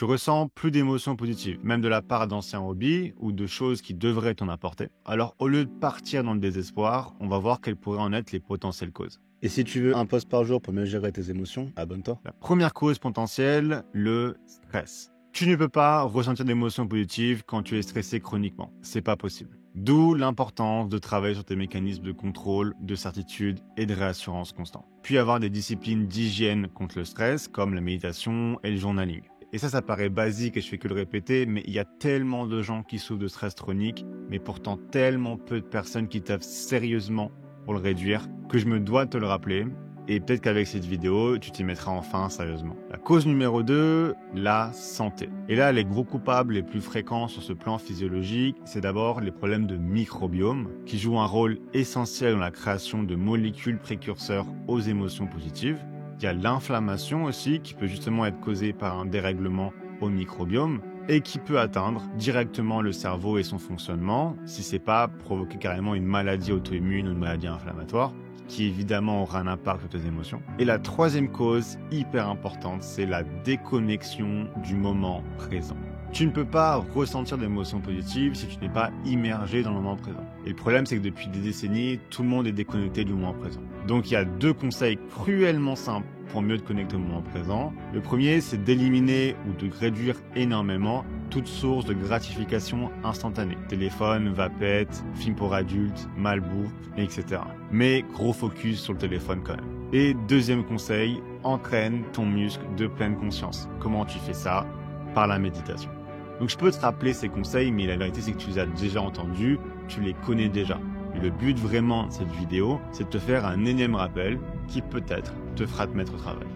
tu ressens plus d'émotions positives, même de la part d'anciens hobbies ou de choses qui devraient t'en apporter. Alors au lieu de partir dans le désespoir, on va voir quelles pourraient en être les potentielles causes. Et si tu veux un post par jour pour mieux gérer tes émotions, abonne-toi. La première cause potentielle, le stress. Tu ne peux pas ressentir d'émotions positives quand tu es stressé chroniquement. C'est pas possible. D'où l'importance de travailler sur tes mécanismes de contrôle, de certitude et de réassurance constant. Puis avoir des disciplines d'hygiène contre le stress, comme la méditation et le journaling. Et ça paraît basique et je fais que le répéter, mais il y a tellement de gens qui souffrent de stress chronique, mais pourtant tellement peu de personnes qui taffent sérieusement pour le réduire, que je me dois de te le rappeler. Et peut-être qu'avec cette vidéo, tu t'y mettras enfin sérieusement. La cause numéro 2, la santé. Et là, les gros coupables les plus fréquents sur ce plan physiologique, c'est d'abord les problèmes de microbiome, qui jouent un rôle essentiel dans la création de molécules précurseurs aux émotions positives. Il y a l'inflammation aussi, qui peut justement être causée par un dérèglement au microbiome, et qui peut atteindre directement le cerveau et son fonctionnement, si c'est pas provoquer carrément une maladie auto-immune ou une maladie inflammatoire, qui évidemment aura un impact sur tes émotions. Et la troisième cause, hyper importante, c'est la déconnexion du moment présent. Tu ne peux pas ressentir d'émotions positives si tu n'es pas immergé dans le moment présent. Et le problème, c'est que depuis des décennies, tout le monde est déconnecté du moment présent. Donc il y a 2 conseils cruellement simples pour mieux te connecter au moment présent. Le premier, c'est d'éliminer ou de réduire énormément toute source de gratification instantanée. Téléphone, vapette, film pour adultes, malbouffe, etc. Mais gros focus sur le téléphone quand même. Et deuxième conseil, entraîne ton muscle de pleine conscience. Comment tu fais ça? Par la méditation. Donc je peux te rappeler ces conseils, mais la vérité c'est que tu les as déjà entendus, tu les connais déjà. Et le but vraiment de cette vidéo, c'est de te faire un énième rappel qui peut-être te fera te mettre au travail.